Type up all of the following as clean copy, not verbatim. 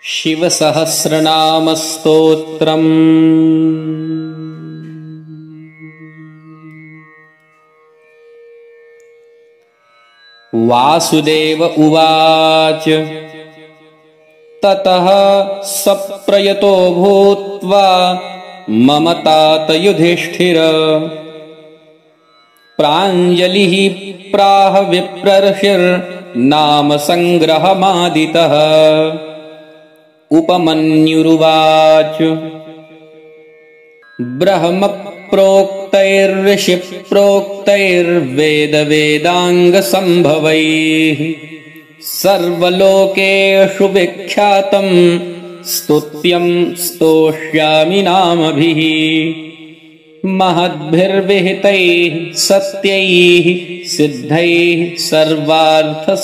शिवसहस्रनामस्तोत्रम्। वासुदेव उवाच ततः सप्रयतो भूत्वा मम तात युधिष्ठिर प्राञ्जलिः प्राह विप्रर्षिर्नाम संग्रहमादितः। उपमन्युरुवाच ब्रह्म प्रोक्तैर्ऋषि प्रोक्तैर्वेद-वेदाङ्गसम्भवैः सर्वलोकेषु विख्यातं स्तुत्यं स्तोष्यामि नामभिः। महद्भिर्विहितैः सत्यैः सिद्धैः सर्वार्थसाधकैः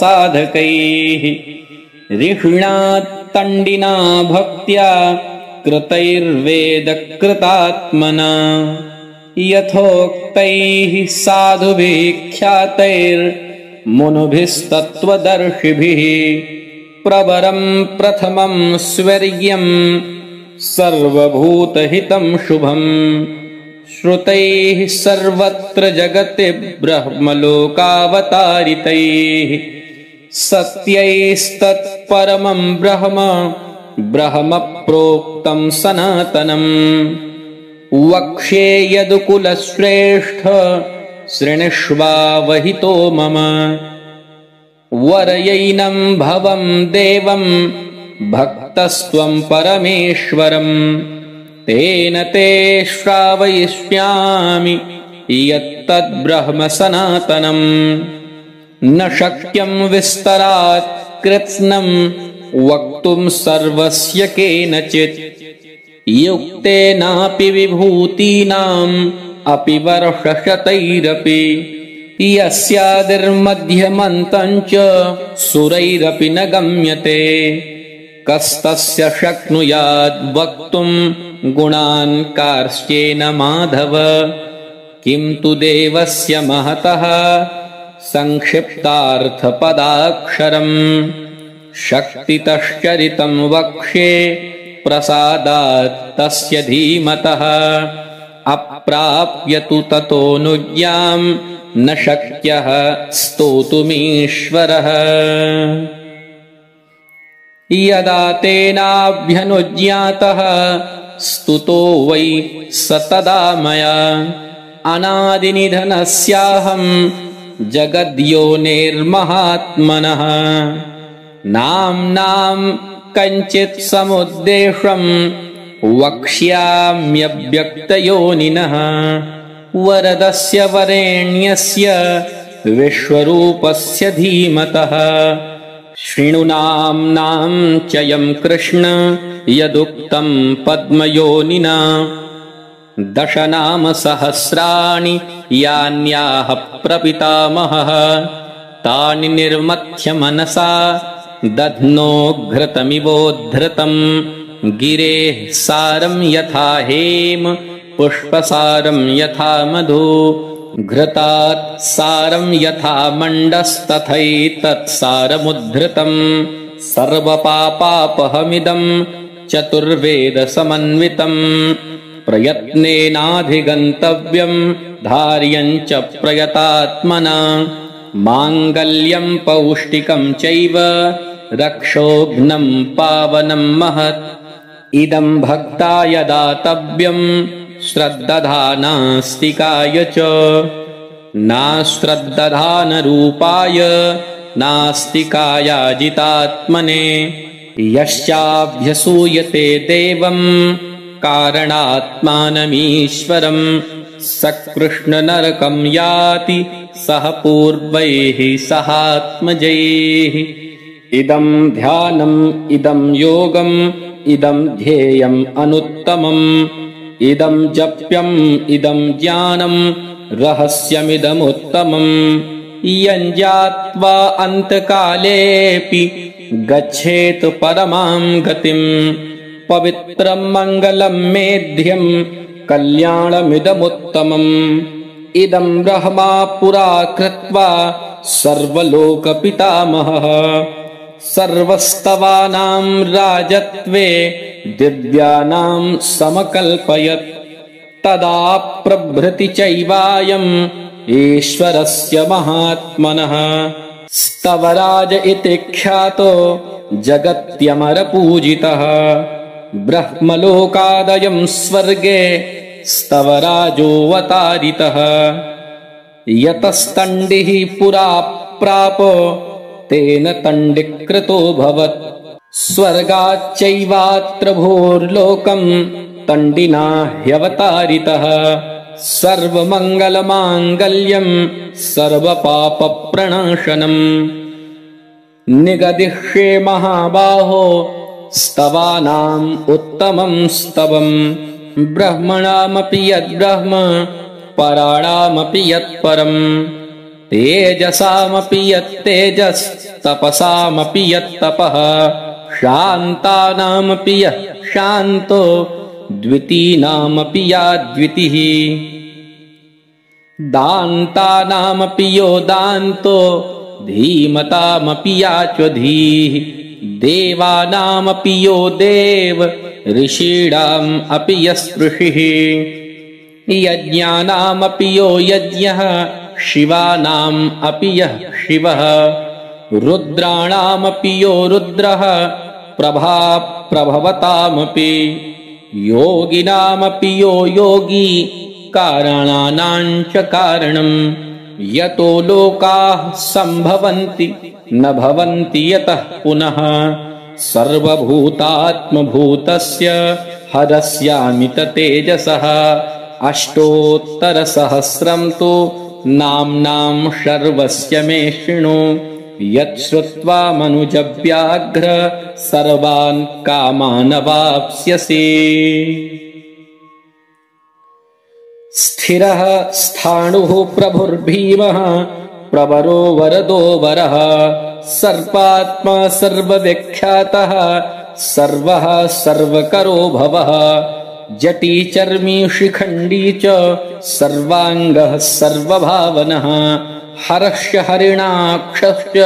ऋषिणा तण्डिना भक्त्या कृतैर्वेदकृतात्मना यथोक्तैः साधुभिः ख्यातैर्मुनिभिस्तत्त्वदर्शिभिः प्रवरं प्रथमं स्वर्ग्यं सर्वभूतहितं शुभम्। श्रुतैः सर्वत्र जगति ब्रह्मलोकावतारितैः सत्यैस्तत्परमं ब्रह्म ब्रह्म प्रोक्तं सनातनम्। वक्ष्ये यदुकुलश्रेष्ठ शृणुष्वावहितो मम। वरयैनं भवं देवं भक्तस्त्वं परमेश्वरम् तेन ते श्रावयिष्यामि यत्तद्ब्रह्म सनातनम्। न शक्यं विस्तरात् कृत्स्नं वक्तुं सर्वस्य केनचित् युक्तेनापि विभूतीनाम् अपि वर्षशतैरपि यस्यादिर्मध्यमन्तं च सुरैरपि न गम्यते। कस्तस्य शक्नुयाद् वक्तुं गुणान् कार्श्चेन माधव। किं तु देवस्य महतः संक्षिप्तार्थपदाक्षरम् शक्तितश्चरितं वक्ष्ये प्रसादात् तस्य धीमतः। अप्राप्य तु ततोऽनुज्ञां न शक्यः स्तोतुमीश्वरः। यदा तेनाभ्यनुज्ञातः स्तुतो वै स तदा मया अनादिनिधनस्याहं जगद्योनिर्महात्मनः। नाम्नां कञ्चित् समुद्देशं वक्ष्याम्यव्यक्तयोनिनः। वरदस्य वरेण्यस्य विश्वरूपस्य धीमतः। शृणु नाम्नां चयं कृष्ण यदुक्तं पद्मयोनिना। 10 नामसहस्राणि यान्याः प्रपितामहः तानि निर्मथ्य मनसा दध्नो घृतमिवोद्धृतं। गिरेः सारं यथा हेम पुष्पसारं यथा मधु। घृतात् सारं यथा मण्डस्तथैतत्सारमुद्धृतं। सर्वपापापहमिदं चतुर्वेदसमन्वितं। प्रयत्नेनाधिगन्तव्यं धार्यं च प्रयतात्मना। माङ्गल्यं पौष्टिकं चैव रक्षोघ्नं पावनं महत्। इदं भक्ताय दातव्यं श्रद्दधानास्तिकाय च। नाश्रद्दधानरूपाय नास्तिकायाजितात्मने। यश्चाभ्यसूयते देवं कारणात्मानमीश्वरं स कृष्णनरकं याति सह पूर्वैः सहात्मजैः। इदं ध्यानम् इदं योगम् इदं ध्येयम् अनुत्तमम्। इदं जप्यम् इदं ज्ञानम् रहस्यमिदमुत्तमम्। यञ्जात्वा अन्तकालेऽपि गच्छेत् परमां गतिम्। पवित्रं मङ्गलं मेध्यं कल्याणमिदमुत्तमम्। इदं ब्रह्मा पुरा कृत्वा सर्वलोकपितामहः सर्वस्तवानां राजत्वे दिव्यानां समकल्पयत् तदा प्रभृति चैवायम् ईश्वरस्य महात्मनः स्तवराज इति ख्यातो जगत्यमरपूजितः ब्रह्मलोकादयं स्वर्गे स्तवराजोऽवतारितः यतस्तण्डिः पुरा प्रापो तेन तण्डिकृतोऽभवत् स्वर्गाच्चैवात्र भूर्लोकं तण्डिना ह्यवतारितः सर्वमङ्गलमाङ्गल्यं सर्वपापप्रणाशनम् निगदिष्ये महाबाहो स्तवानाम् उत्तमं स्तवम् ब्रह्मणामपि यद्ब्रह्म पराणामपि यत्परम् तेजसामपि यत्तेजस्तपसामपि यत्तपः शान्तानामपि यः शान्तो द्वितीनामपि या द्वितिः दान्तानामपि यो दान्तो धीमतामपि या च्वधीः देवानामपि यो देव ऋषीणाम् अपि यस्पृशिः यज्ञानामपि यो यज्ञः शिवानाम् अपि यः शिवः रुद्राणामपि यो रुद्रः प्रभा प्रभवतामपि योगिनामपि यो योगी कारणानां च कारणम् यतो लोकाः सम्भवन्ति न भवन्ति यतः पुनः सर्वभूतात्मभूतस्य हरस्यामित तेजसः अष्टोत्तरसहस्रं तु नाम्नां शर्वस्य मे शृणु यच्छ्रुत्वा मनुजव्याघ्र सर्वान् कामानवाप्स्यसि स्थिरः स्थाणुः प्रभुर्भीमः प्रवरो वरदो वरः सर्पात्मा सर्वविख्यातः सर्वः सर्वकरो भवः जटी चर्मी शिखण्डी च सर्वाङ्गः सर्वभावनः हरश्च हरिणाक्षश्च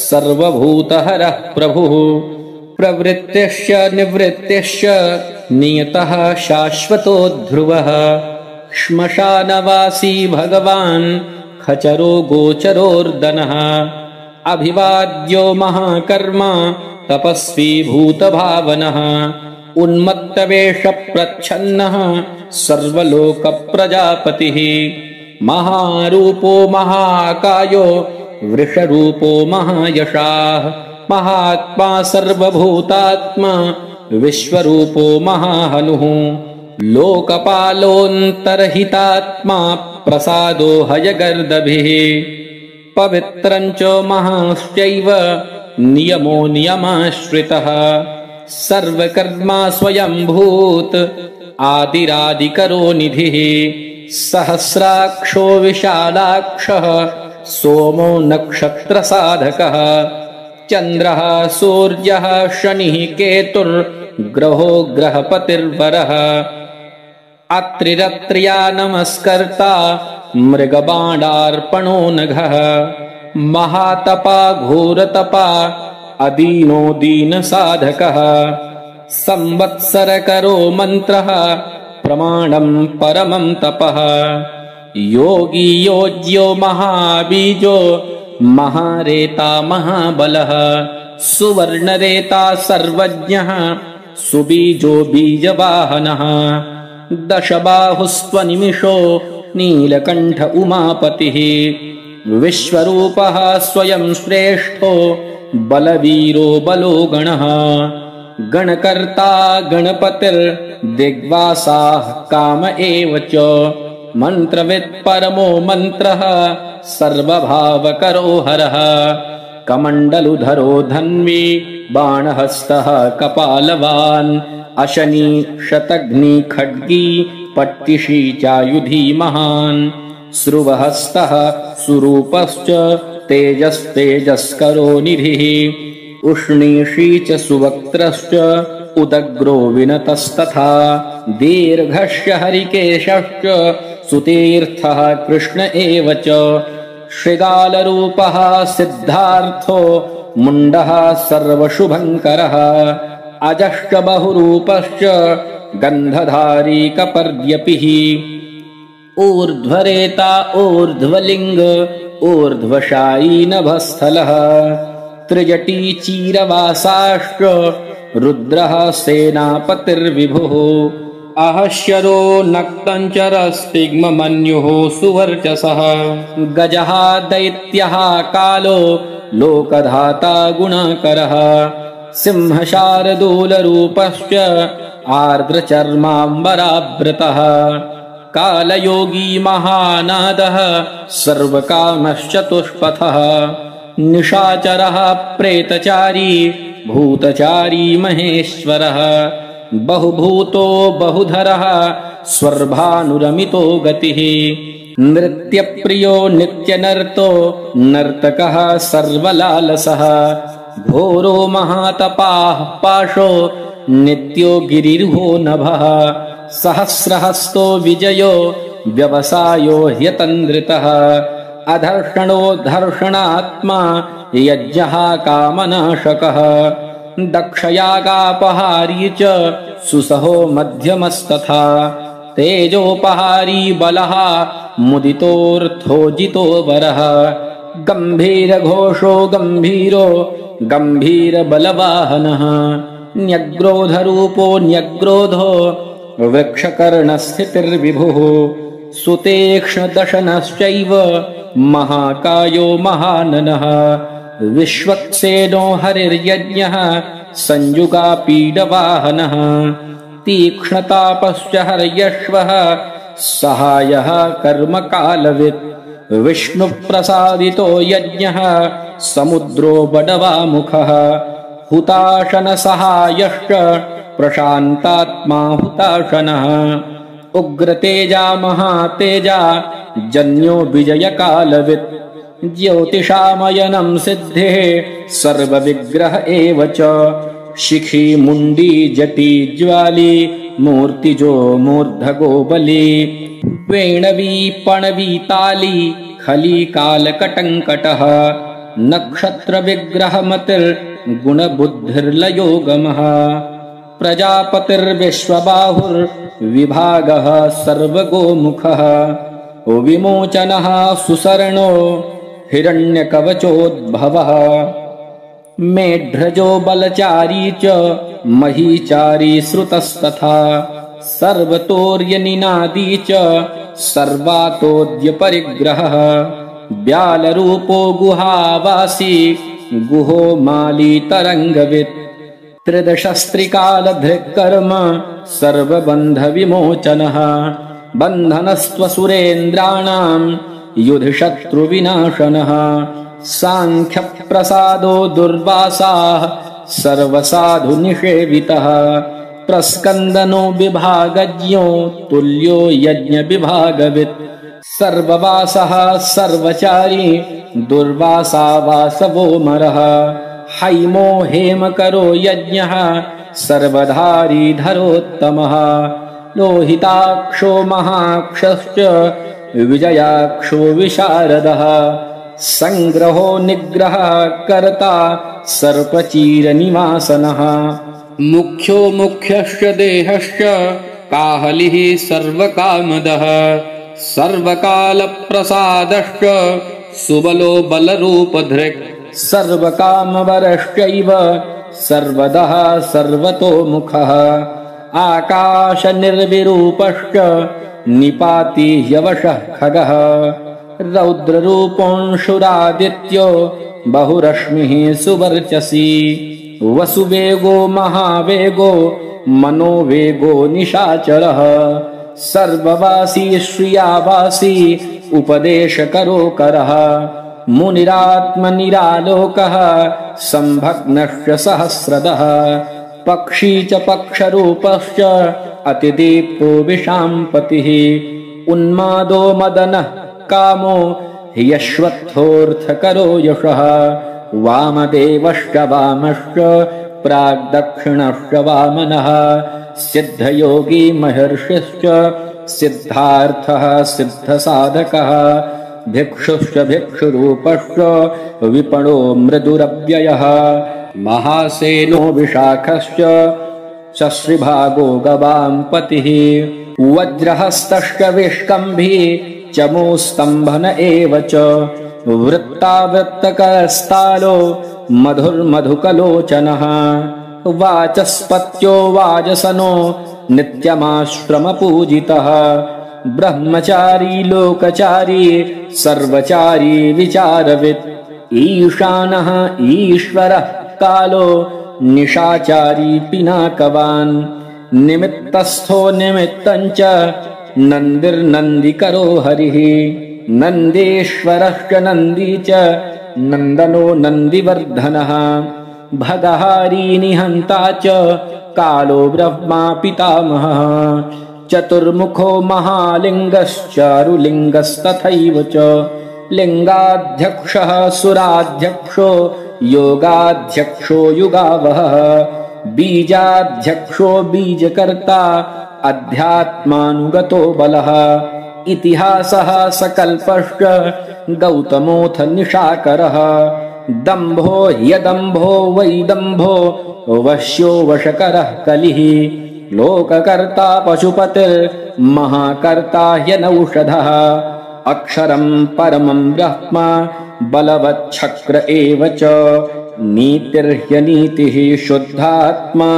सर्वभूतहरः प्रभुः प्रवृत्तिश्च निवृत्तिश्च नियतः शाश्वतो ध्रुवः श्मशानवासी भगवान् खचरो गोचरोर्दनः अभिवाद्यो महाकर्मा तपस्वी भूतभावनः उन्मत्तवेषप्रच्छन्नः सर्वलोकप्रजापतिः महारूपो महाकायो वृषरूपो महायशाः महात्मा सर्वभूतात्मा विश्वरूपो महाहनुः लोकपालोऽन्तर्हितात्मा प्रसादो हयगर्दभिः पवित्रञ्च महाश्चैव नियमो नियमाश्रितः सर्वकर्मा स्वयंभूत आदिरादिकरो निधिः सहस्राक्षो विशालाक्षः सोमो नक्षत्रसाधकः चन्द्रः सूर्यः शनिः केतुर्ग्रहो ग्रहपतिर्वरः अत्रिरत्र्या नमस्कर्ता मृगबाणार्पणो नघः महातपा घोरतपा अदीनो दीनसाधकः संवत्सरकरो मन्त्रः प्रमाणं परमं तपः योगी योज्यो महाबीजो महारेता महाबलः सुवर्णरेता सर्वज्ञः सुबीजो बीजवाहनः दशबाहुस्त्वनिमिषो नीलकण्ठ उमापतिः विश्वरूपः स्वयं श्रेष्ठो बलवीरो बलो गणः गणकर्ता गणपतिर्दिग्वासाः काम एव च मन्त्रवित् परमो मन्त्रः सर्वभावकरो हरः कमण्डलुधरो धन्वी बाणहस्तः कपालवान् अशनी शतघ्नी खड्गी पट्टिशी चायुधी महान् स्रुवहस्तः सुरूपश्च तेजस्तेजस्करो निधिः उष्णीषी च सुवक्त्रश्च उदग्रो विनतस्तथा दीर्घश्च हरिकेशश्च सुतीर्थः कृष्ण एव च श्रीगालरूपः सिद्धार्थो मुण्डः सर्वशुभङ्करः अजश्च बहुरूपश्च गन्धधारी कपर्द्यपिः ऊर्ध्वरेता ऊर्ध्वलिङ्ग ऊर्ध्वशायी नभस्थलः त्रिजटी चीरवासाश्च रुद्रः सेनापतिर्विभुः अहश्यरो नक्तञ्चरस्तिग्ममन्युः सुवर्चसः गजः दैत्यः कालो लोकधाता गुणाकरः सिंहशार्दूलरूपश्च आर्द्रचर्माम्बरावृतः कालयोगी महानादः सर्वकामश्चतुष्पथः निशाचरः प्रेतचारी भूतचारी महेश्वरः बहुभूतो बहुधरः स्वर्भानुरमितो गतिः नृत्यप्रियो नित्यनर्तो नर्तकः सर्वलालसः घोरो महातपाः पाशो नित्यो गिरिर्हो नभः सहस्रहस्तो विजयो व्यवसायो ह्यतन्द्रितः अधर्षणो धर्षणात्मा यज्ञः कामनाशकः दक्षयागापहारी च सुसहो मध्यमस्तथा तेजोपहारी बलः मुदितोऽर्थोजितो वरः गम्भीरघोषो गम्भीरो गम्भीरबलवाहनः न्यग्रोधरूपो न्यग्रोधो वृक्षकर्णस्थितिर्विभुः सुतीक्ष्णदशनश्चैव महाकायो महाननः विश्वक्सेनो हरिर्यज्ञः संयुगापीडवाहनः तीक्ष्णतापश्च हर्यश्वः सहायः कर्मकालवित् विष्णुप्रसादितो यज्ञः समुद्रो बडवामुखः हुताशनसहायश्च प्रशान्तात्मा हुताशनः उग्रतेजा महातेजा जन्यो विजयकालवित् ज्योतिषामयनं सिद्धिः सर्वविग्रह एव च शिखी मुण्डी जटी ज्वाली मूर्तिजो मूर्धगो बली वेणवी पणवी ताली खली कालकटङ्कटः नक्षत्रविग्रहमतिर्गुणबुद्धिर्लयोगमः प्रजापतिर्विश्वबाहुर्विभागः सर्वगोमुखः विमोचनः सुसर्णो हिरण्यकवचोद्भवः मेढ्रजो बलचारी च महीचारी श्रुतस्तथा सर्वतोर्यनिनादी च सर्वातोद्यपरिग्रहः व्यालरूपो गुहावासी गुहो माली तरङ्गवित् त्रिदशस्त्रिकालधृक्कर्म सर्वबन्धविमोचनः बन्धनस्त्वसुरेन्द्राणां युधिशत्रुविनाशनः साङ्ख्यप्रसादो दुर्वासाः सर्वसाधुनिषेवितः प्रस्कन्दनो विभागज्ञो तुल्यो यज्ञविभागवित् सर्ववासः सर्वचारी दुर्वासा वासवो मरः हैमो हेमकरो यज्ञः सर्वधारी धरोत्तमः लोहिताक्षो महाक्षश्च विजयाक्षो विशारदः संग्रहो निग्रहः कर्ता सर्पचीरनिवासनः मुख्यो मुख्यश्च देहश्च काहलिः सर्वकामदः सर्वकालप्रसादश्च सुबलो बलरूपधृक् सर्वकामवरश्चैव सर्वदः सर्वतोमुखः आकाशनिर्विरूपश्च निपाति ह्यवशः खगः रौद्ररूपोऽंशुरादित्यो बहुरश्मिः सुवर्चसी वसुवेगो महावेगो मनोवेगो निशाचरः सर्ववासी श्रियावासी उपदेशकरो करः मुनिरात्मनिरालोकः संभग्नश्च सहस्रदः पक्षी च पक्षरूपश्च अतिदीप्तो विशाम्पतिः उन्मादो मदनः कामो यश्वत्थोऽर्थकरो यशः वामदेवश्च वामश्च प्राग्दक्षिणश्च वामनः सिद्धयोगी महर्षिश्च सिद्धार्थः सिद्धसाधकः भिक्षुश्च भिक्षुरूपश्च विपणो मृदुरव्ययः महासेनो विशाखश्च शश्रिभागो गवाम्पतिः वज्रहस्तश्च विष्कम्भी चमूस्तम्भन एव च वृत्तावृत्तकस्तालो मधुर्मधुकलोचनः वाचस्पत्यो वाजसनो नित्यमाश्रमपूजितः ब्रह्मचारी लोकचारी सर्वचारी विचारवित् ईशानः ईश्वरः कालो निशाचारी पिनाकवान् निमित्तस्थो निमित्तञ्च नन्दिर्नन्दिकरो हरिः नन्देश्वरश्च नन्दी च नन्दनो नन्दिवर्धनः भगहारी निहन्ता च कालो ब्रह्मा पितामहः चतुर्मुखो महालिङ्गश्चारुलिङ्गस्तथैव च लिङ्गाध्यक्षः सुराध्यक्षो योगाध्यक्षो युगावहः बीजाध्यक्षो बीजकर्ता अध्यात्मानुगतो बलः इतिहासः सकल्पश्च गौतमोऽथ निशाकरः दम्भो ह्यदम्भो वैदम्भो वश्यो वशकरः कलिः लोककर्ता पशुपतिर्महाकर्ता ह्यनौषधः अक्षरं परमं ब्रह्म बलवच्छक्र एव च नीतिर्ह्यनीतिः शुद्धात्मा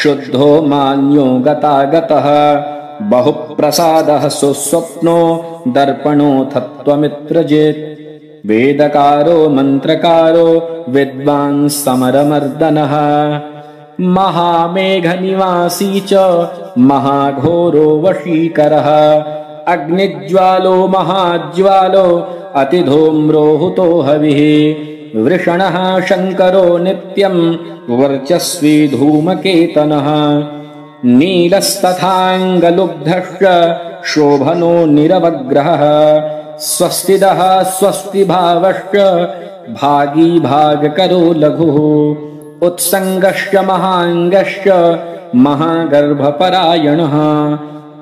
शुद्धो मान्यो गतागतः बहुप्रसादः सुस्वप्नो दर्पणोऽथ त्वमित्रजित् वेदकारो मन्त्रकारो विद्वान् समरमर्दनः महामेघनिवासी च महाघोरो वशीकरः अग्निज्वालो महाज्वालो अतिधूम्रोहुतो हविः वृषणः शङ्करो नित्यं वर्चस्वी धूमकेतनः नीलस्तथाङ्गलुब्धश्च शोभनो निरवग्रहः स्वस्तिदः स्वस्तिभावश्च भागी भागकरो लघुः उत्सङ्गश्च महाङ्गश्च महागर्भपरायणः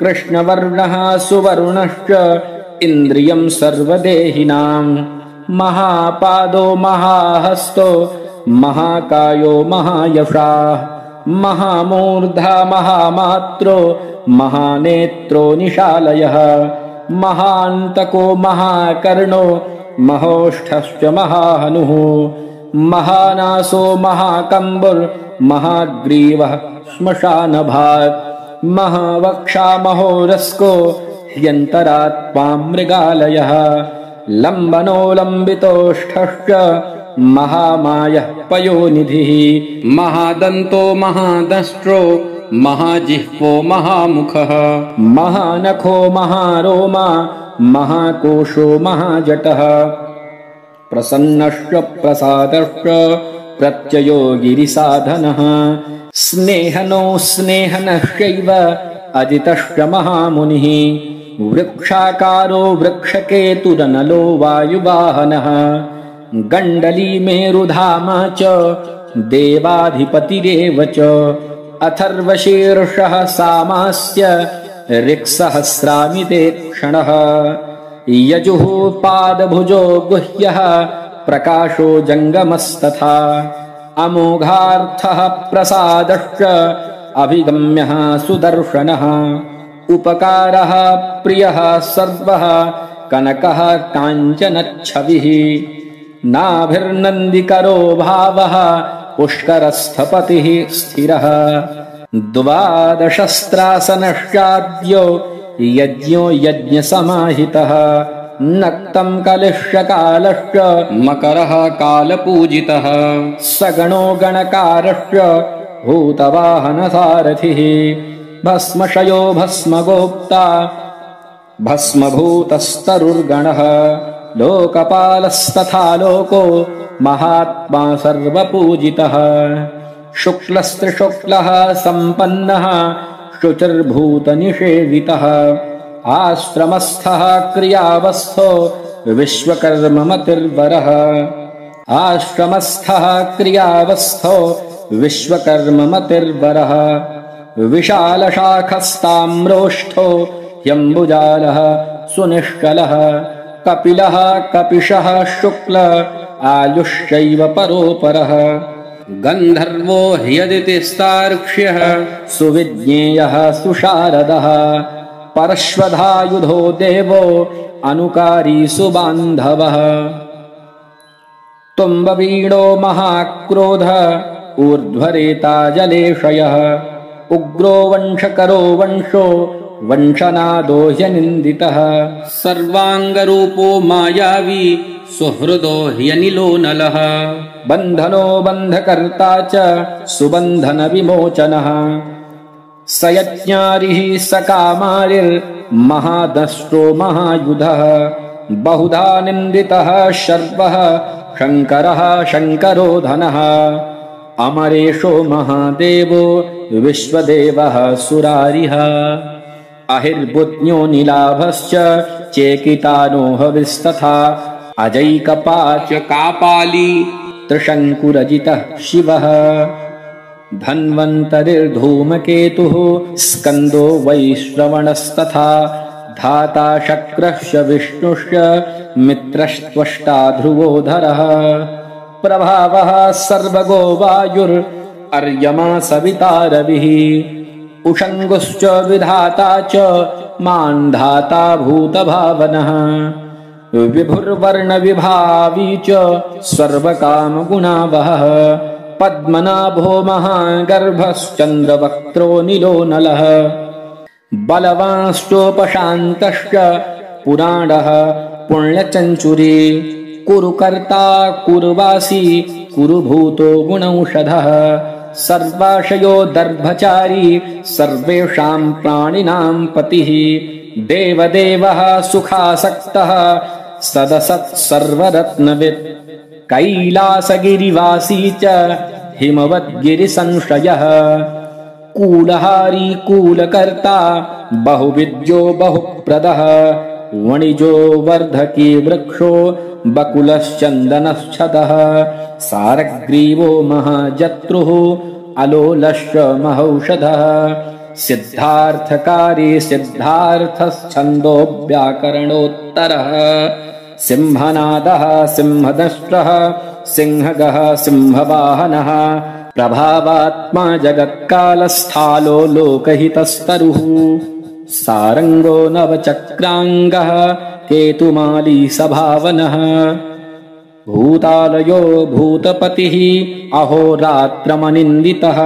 कृष्णवर्णः सुवर्णश्च इन्द्रियं सर्वदेहिनां महापादो महाहस्तो महाकायो महायशाः महामूर्धा महामात्रो महानेत्रो निशालयः महान्तको महाकर्णो महोष्ठश्च महाहनुः महानासो महाकम्बुर्महाग्रीवः श्मशानभात् महावक्षा महोरस्को ह्यन्तरात्मा मृगालयः लम्बनो लम्बितोष्ठश्च महामायः पयोनिधिः महादन्तो महादष्ट्रो महाजिह्वो महामुखः महानखो महारोमा महाकोशो महाजटः प्रसन्नश्च प्रसादश्च प्रत्ययो गिरिसाधनः स्नेहनो स्नेहनश्चैव अजितश्च महामुनिः वृक्षाकारो वृक्षकेतुरनलो वायुवाहनः गण्डली मेरुधामा च देवाधिपतिरेव च अथर्वशीर्षः सामास्य ऋक्सहस्रामिते क्षणः यजुः पादभुजो गुह्यः प्रकाशो जङ्गमस्तथा अमोघार्थः प्रसादश्च अभिगम्यः सुदर्शनः उपकारः प्रियः सर्वः कनकः काञ्चनच्छविः नाभिर्नन्दिकरो भावः पुष्करस्थपतिः स्थिरः द्वादशस्त्रासनश्चाद्यो यज्ञो यज्ञसमाहितः नक्तं कलिश्यकालश्च मकरः कालपूजितः सगणो गणकारश्च भूतवाहनसारथिः भस्मशयो भस्मगोप्ता भस्मभूतस्तरुर्गणः लोकपालस्तथा लोको महात्मा सर्वपूजितः शुक्लस्त्रिशुक्लः सम्पन्नः शुचिर्भूतनिषेवितः आश्रमस्थः क्रियावस्थो विश्वकर्ममतिर्वरः आश्रमस्थः क्रियावस्थो विश्वकर्ममतिर्वरः विशालशाखस्ताम्रोष्ठो ह्यम्बुजालः सुनिष्कलः कपिलः कपिशः शुक्ल आयुष्यैव परोपरः गन्धर्वो ह्यदितिस्तार्क्ष्यः सुविज्ञेयः सुशारदः परश्वधायुधो देवो अनुकारी सुबान्धवः तुम्बवीणो महाक्रोध ऊर्ध्वरेता जलेशयः उग्रो वंशकरो वंशो वंशनादो ह्यनिन्दितः सर्वाङ्गरूपो मायावी सुहृदो ह्यनिलो नलः बन्धनो बन्धकर्ता च सुबन्धन विमोचनः स यज्ञारिः स कामारिर्महादष्ट्रो महायुधः बहुधा निन्दितः शर्वः शङ्करः शङ्करो धनः अमरेशो महादेवो विश्वदेवः सुरारिः अहिर्बुद्न्यो नीलाभश्च चेकितानो हविस्तथा अजैकपाच कापाली त्रिशङ्कुरजितः शिवः धन्वन्तरिर्धूमकेतुः स्कन्दो वैश्रवणस्तथा धाता शक्रश्च विष्णुश्च मित्रस्त्वष्टा ध्रुवोधरः प्रभावः सर्वगो वायुर्यमा सविता रविः उषङ्गुश्च विधाता च मान्धाता भूतभावनः विभुर्वर्णविभावी च सर्वकामगुणावहः पद्मनाभो महागर्भश्चन्द्रवक्त्रो नीलो नलः बलवांश्चोपशान्तश्च पुराणः पुण्यचञ्चुरी कुरुकर्ता कुरुवासी कुरुभूतो गुणौषधः सर्वाशयो दर्भचारी सर्वेषां प्राणिनां पतिः देवदेवः सुखासक्तः सदसत् सर्वरत्नवित् कैलासगिरिवासी च हिमवद्गिरिसंश्रयः कूलहारी कूलकर्ता बहुविद्यो बहुप्रदः वणिजो वर्धकी वृक्षो बकुलश्चन्दनश्छदः सारग्रीवो महाजत्रुः अलोलश्च महौषधः सिद्धार्थकारी सिद्धार्थश्छन्दो व्याकरणोत्तरः सिंहनादः सिंहदष्ट्रः सिंहगः सिंहवाहनः प्रभावात्मा जगत्कालस्थालो लोकहितस्तरुः सारङ्गो नवचक्राङ्गः केतुमाली सभावनः भूतालयो भूतपतिः अहोरात्रमनिन्दितः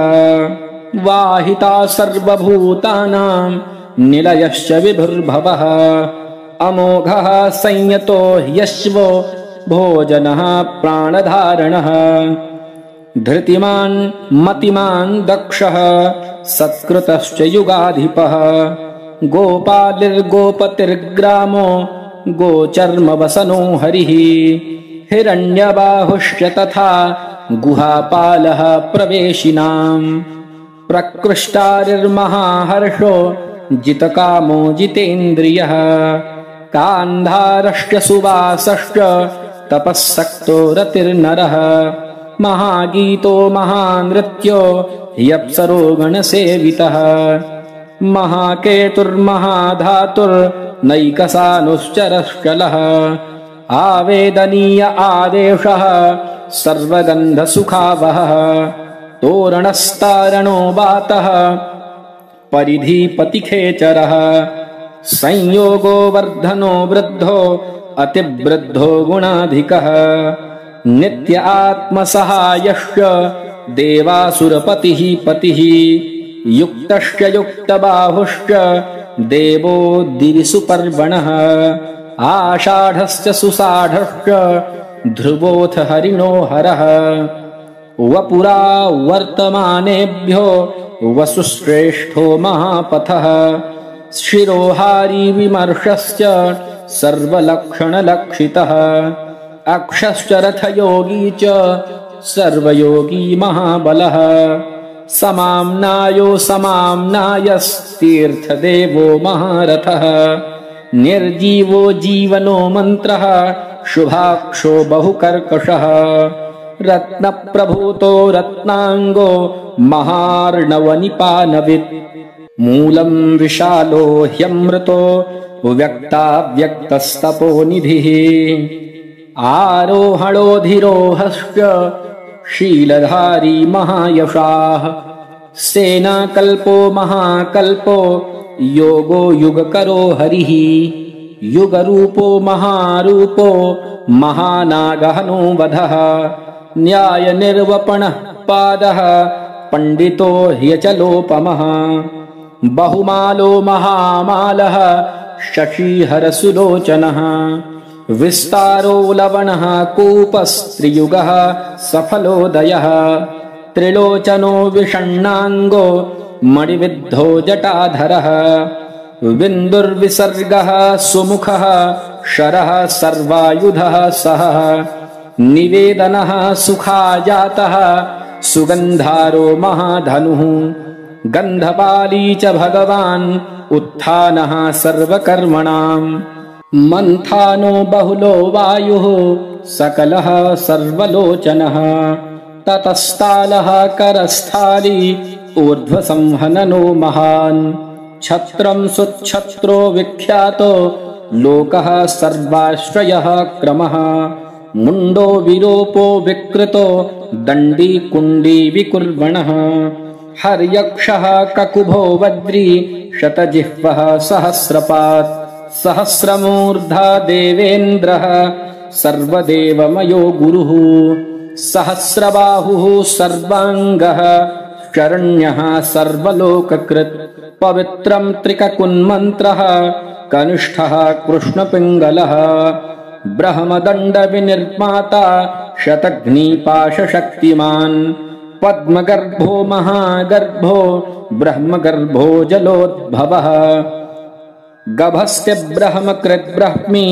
वाहिता सर्वभूतानां निलयश्च विभुर्भवः अमोघः संयतो ह्यश्वो भोजनः प्राणधारणः धृतिमान् मतिमान् दक्षः सत्कृतश्च युगाधिपः गोपालिर्गोपतिर्ग्रामो गोचर्मवसनो हरिः हिरण्यबाहुश्च तथा गुहापालः प्रवेशिनाम् प्रकृष्टारिर्महाहर्षो जितकामो जितेन्द्रियः कान्धारश्च सुवासश्च तपःसक्तो रतिर्नरः महागीतो महानृत्यो ह्यप्सरो गणसेवितः महाकेतुर्महाधातुर्नैकसानुश्चरश्चलः आवेदनीय आदेशः सर्वगन्धसुखावहः तोरणस्तारणो वातः परिधिपतिखेचरः संयोगो वर्धनो वृद्धो अतिवृद्धो गुणाधिकः नित्य आत्मसहायश्च देवासुरपतिः पतिः युक्तश्च युक्तबाहुश्च देवो दिविसुपर्वणः आषाढश्च सुषाढश्च ध्रुवोऽथ हरिणो हरः वपुरा वर्तमानेभ्यो वसुश्रेष्ठो महापथः शिरोहारी विमर्शश्च सर्वलक्षणलक्षितः अक्षश्च रथयोगी च सर्वयोगी महाबलः समाम्नायो समाम्नायस्तीर्थदेवो महारथः निर्जीवो जीवनो मन्त्रः शुभाक्षो बहुकर्कशः रत्नप्रभूतो रत्नांगो महार्णवनिपानवित् मूलं विशालो ह्यमृतो व्यक्ताव्यक्तस्तपोनिधिः आरोहणोऽधिरोहश्च शीलधारी महायशाः सेनाकल्पो महाकल्पो योगो युगकरो हरिः युगरूपो महारूपो महानागहनो वधः न्यायनिर्वपणः पादः पण्डितो ह्यचलोपमः बहुमालो महामालः शशीहरसुलोचनः विस्तारो लवणः कूपस्त्रियुगः सफलोदयः त्रिलोचनो विषण्णाङ्गो मणिविद्धो जटाधरः विन्दुर्विसर्गः सुमुखः शरः सर्वायुधः सः निवेदनः सुखाजातः सुगन्धारो महाधनुः गन्धपाली च भगवान् उत्थानः सर्वकर्मणाम् मन्थानो बहुलो वायुः सकलः सर्वलोचनः ततस्तालः करस्थाली ऊर्ध्वसंहननो महान् छत्रं सुच्छत्रो विख्यातो लोकः सर्वाश्रयः क्रमः मुण्डो विरूपो विकृतो दण्डी कुण्डी विकुर्वणः हर्यक्षः ककुभो वज्री शतजिह्वः सहस्रपात् सहस्रमूर्धा देवेन्द्रः सर्वदेवमयो गुरुः सहस्रबाहुः सर्वाङ्गः शरण्यः सर्वलोककृत् पवित्रं त्रिककुन्मन्त्रः कनिष्ठः कृष्णपिङ्गलः ब्रह्मदण्डविनिर्माता शतघ्नीपाशशक्तिमान् पद्मगर्भो महागर्भो ब्रह्मगर्भो जलोद्भवः गभस्य ब्रह्मकृद्ब्रह्मी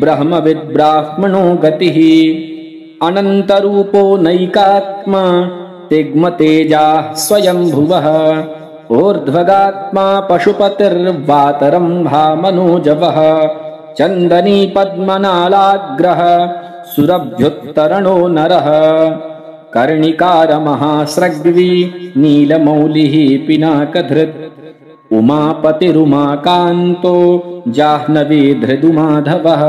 ब्रह्मविद्ब्राह्मणो गतिः अनन्तरूपो नैकात्मा तिग्मतेजाः स्वयंभुवः ऊर्ध्वगात्मा पशुपतिर्वातरं भामनोजवः चन्दनी पद्मनालाग्रः सुरभ्युत्तरणो नरः कर्णिकार महास्रग्वी नीलमौलिः पिनाकधृत् उमापतिरुमाकान्तो जाह्नवी धृदुमाधवः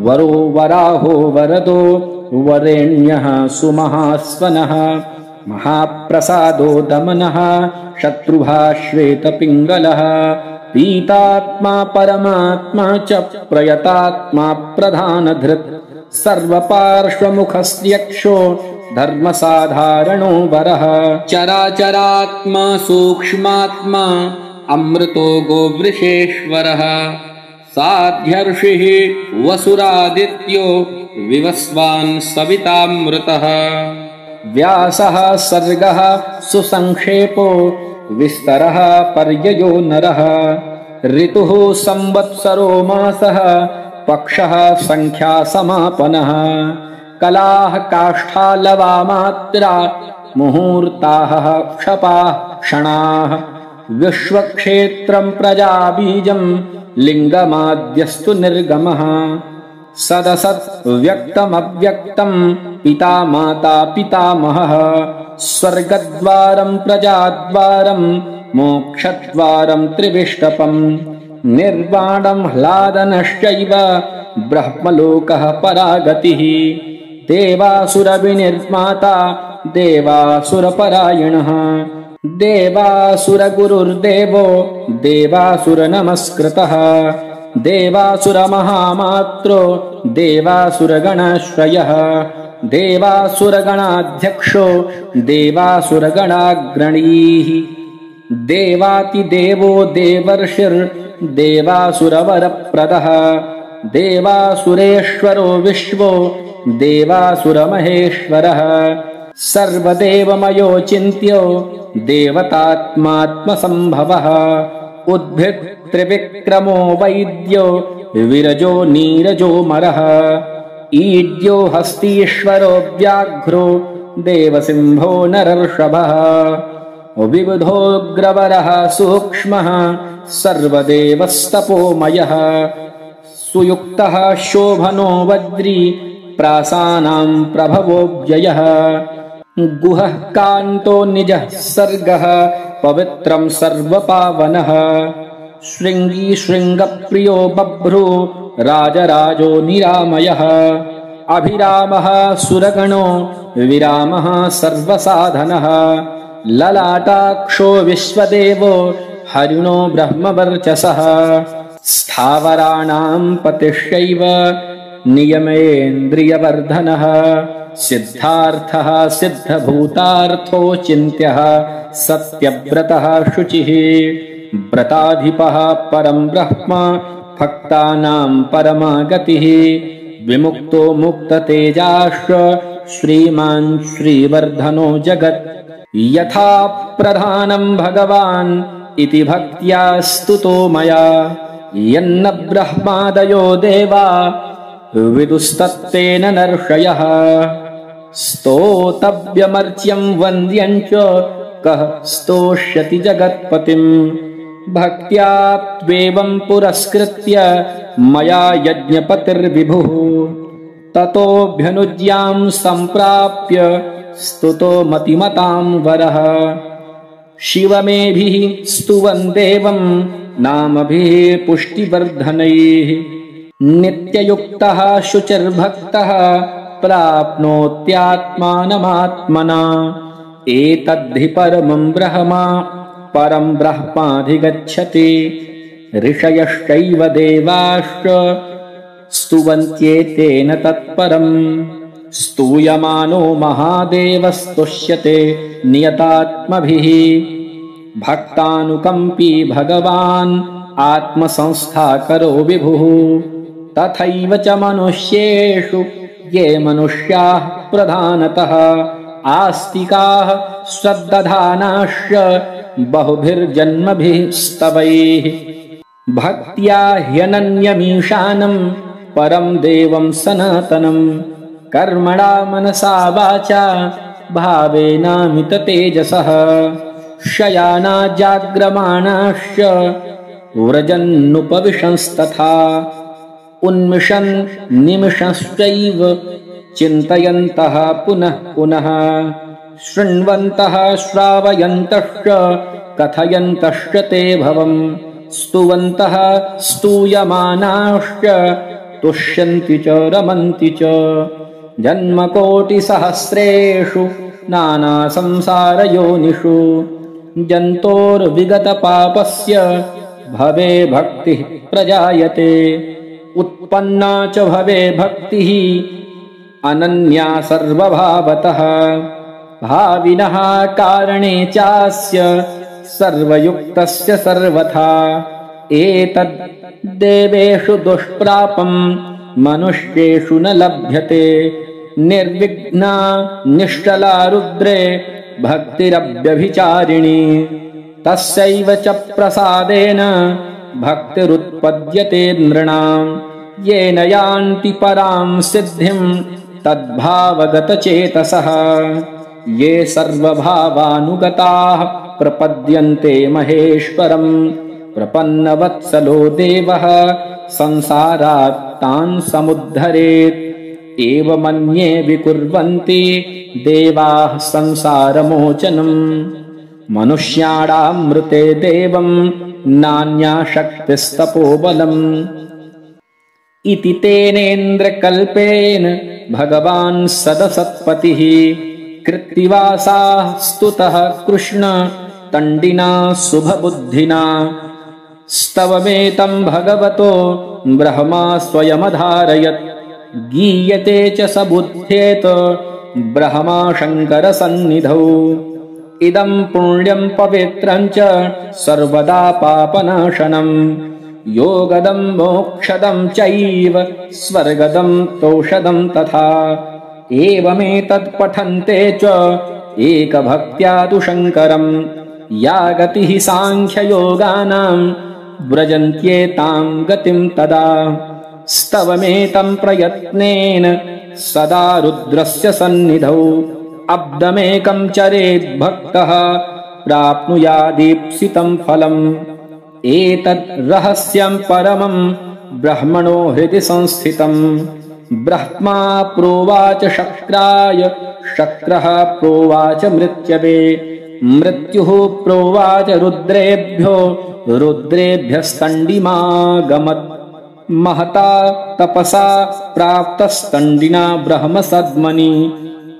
वरो वराहो वरदो वरेण्यः सुमहास्वनः महाप्रसादो दमनः शत्रुभा श्वेतपिङ्गलः पीतात्मा परमात्मा च प्रयतात्मा प्रधानधृत् सर्वपार्श्वमुखस्यक्षो धर्मसाधारणो वरः चराचरात्मा सूक्ष्मात्मा अमृतो गोवृषेश्वरः साध्यर्षिः वसुरादित्यो विवस्वान् सवितामृतः व्यासः सर्गः सुसंक्षेपो विस्तरः पर्ययो नरः ऋतुः संवत्सरो मासः पक्षः संख्या समापनः कलाः काष्ठालवा मात्रा मुहूर्ताः क्षपाः क्षणाः विश्वक्षेत्रं प्रजाबीजं लिङ्गमाद्यस्तु निर्गमः सदसत् व्यक्तमव्यक्तं पिता माता पितामहः स्वर्गद्वारं प्रजाद्वारं मोक्षद्वारं त्रिविष्टपम् निर्वाणं ह्लादनश्चैव ब्रह्मलोकः परागतिः देवासुरविनिर्माता देवासुरपरायणः देवासुरगुरुर्देवो देवासुरनमस्कृतः देवासुरमहामात्रो देवासुरगणाश्रयः देवासुरगणाध्यक्षो देवासुरगणाग्रणीः देवातिदेवो देवर्षिर्देवासुरवरप्रदः देवासुरेश्वरो विश्वो देवासुरमहेश्वरः सर्वदेवमयोचिन्त्यो देवतात्मात्मसम्भवः उद्भित्त्रिविक्रमो वैद्यो विरजो नीरजो मरः ईड्यो हस्तीश्वरो व्याघ्रो देवसिंहो नरर्षभः विबुधोऽग्रवरः सूक्ष्मः सर्वदेवस्तपोमयः सुयुक्तः शोभनो वज्री प्रासानां प्रभवोऽव्ययः गुहः कान्तो निजः सर्गः पवित्रं सर्वपावनः शृङ्गी शृङ्गप्रियो बभ्रू राजराजो निरामयः अभिरामः सुरगणो विरामः सर्वसाधनः ललाटाक्षो विश्वदेवो हरिणो ब्रह्मवर्चसः स्थावराणां पतिश्चैव नियमेन्द्रियवर्धनः सिद्धार्थः सिद्धभूतार्थो चिन्त्यः सत्यव्रतः शुचिः व्रताधिपः परं ब्रह्म भक्तानां परमा गतिः विमुक्तो मुक्ततेजाश्च श्रीमान् श्रीवर्धनो जगत् यथा प्रधानं भगवान् इति भक्त्या स्तुतो मया यन्न ब्रह्मादयो देवा विदुस्तत्तेन नर्षयः स्तोतव्यमर्च्यं वन्द्यं च कः स्तोष्यति जगत्पतिम् भक्त्या त्वेवं पुरस्कृत्य मया यज्ञपतिर्विभुः ततोऽभ्यनुज्ञां सम्प्राप्य स्तुतो मतिमतां वरः शिवमेभिः स्तुवन् देवं नामभिः पुष्टिवर्धनैः नित्ययुक्तः शुचिर्भक्तः प्राप्नोत्यात्मानमात्मना एतद्धि परमं ब्रह्माधिगच्छति ऋषयश्चैव देवाश्च स्तुवन्त्येतेन तत्परम् स्तूयमानो महादेवस्तुष्यते नियतात्मभिः भक्तानुकम्पी भगवान् आत्मसंस्थाकरो विभुः तथैव च मनुष्येषु ये मनुष्याः प्रधानतः आस्तिकाः श्रद्दधानाश्च बहुभिर्जन्मभिः स्तवैः भक्त्या ह्यनन्यमीशानं परं देवं सनातनं कर्मणा मनसा वाचा भावेनामिततेजसः शयाना जाग्रमाणाश्च व्रजन्नुपविशंस्तथा उन्मिषन् निमिषश्चैव चिन्तयन्तः पुनः पुनः शृण्वन्तः श्रावयन्तश्च कथयन्तश्च ते भवम् स्तुवन्तः स्तूयमानाश्च तुष्यन्ति च रमन्ति च जन्मकोटिसहस्रेषु नानासंसारयोनिषु जन्तोर्विगतपापस्य भवे भक्तिः प्रजायते उत्पन्ना च भवे भक्तिः अनन्या सर्वभावतः भाविनः कारणे चास्य सर्वयुक्तस्य सर्वथा एतद् देवेषु दुष्प्रापं मनुष्येषु न लभ्यते निर्विघ्ना निश्चला रुद्रे भक्तिरव्यभिचारिणी तस्यैव च प्रसादेन भक्तिरुत्पद्यते नृणां येन यान्ति परां सिद्धिं तद्भावगतचेतसः ये सर्वभावानुगताः प्रपद्यन्ते महेश्वरं प्रपन्नवत्सलो देवः संसारात् तान् समुद्धरेत् एवमन्ये विकुर्वन्ति देवाः संसारमोचनम् मनुष्याणामृते देवं नान्या शक्तिस्तपोबलम् इति तेनेन्द्रकल्पेन भगवान् सदसत्पतिः कृत्तिवासाः स्तुतः कृष्ण तण्डिना शुभबुद्धिना स्तवमेतं भगवतो ब्रह्मा स्वयमधारयत् गीयते च स बुध्येत ब्रह्मा शङ्करसन्निधौ इदं पुण्यं पवित्रं च सर्वदा पापनाशनं योगदं मोक्षदं चैव स्वर्गदं तौषधं तथा एवमेतत् पठन्ते च एकभक्त्या तु शङ्करं या गतिः साङ्ख्ययोगानां व्रजन्त्येतां गतिं तदा स्तवमेतं प्रयत्नेन सदा रुद्रस्य सन्निधौ अब्दमेकं चरेद् भक्तः प्राप्नुयादीप्सितं फलम् एतद् रहस्यं परमं ब्रह्मणो हृदि संस्थितम् ब्रह्मा प्रोवाच शक्राय शक्रः प्रोवाच मृत्यवे मृत्युः प्रोवाच रुद्रेभ्यो रुद्रेभ्यस्तण्डिमागमत् महता तपसा प्राप्तस्तण्डिना ब्रह्मसद्मनि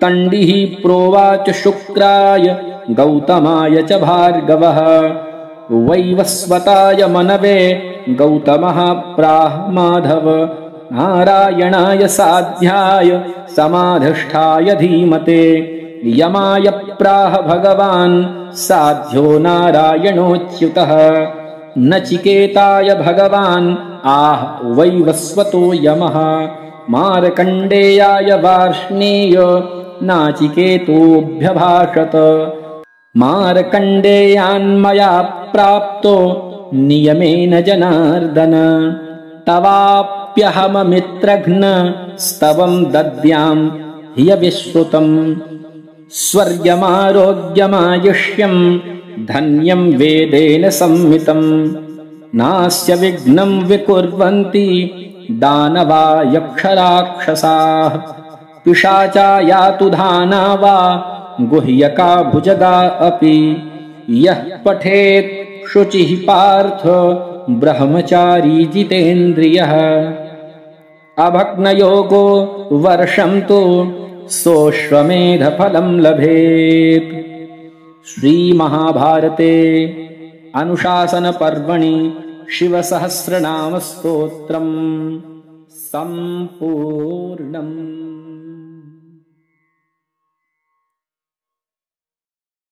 तण्डिः प्रोवाच शुक्राय गौतमाय च भार्गवः वैवस्वताय मनवे गौतमः प्राह माधव नारायणाय साध्याय समाधिष्ठाय धीमते यमाय प्राह भगवान् साध्यो नारायणोच्युतः नचिकेताय भगवान् आह वैवस्वतो यमः मार्कण्डेयाय वार्ष्णेय नाचिकेतोऽभ्यभाषत मार्कण्डेयान्मया प्राप्तो नियमेन जनार्दन तवाप्यहममित्रघ्न स्तवं दद्यां ह्यविश्रुतम् स्वर्गमारोग्यमायुष्यं धन्यं वेदेन संमितम् नास्य विघ्नं विकुर्वन्ति दानवा यक्षराक्षसाः पिशाचा यातु धाना वा गुह्यका भुजगा अपि यः पठेत् शुचिः पार्थ ब्रह्मचारी जितेन्द्रियः अभग्नयोगो वर्षं तु सोऽश्वमेधफलं लभेत्। श्रीमहाभारते अनुशासनपर्वणि शिवसहस्रनामस्तोत्रम् सम्पूर्णम्।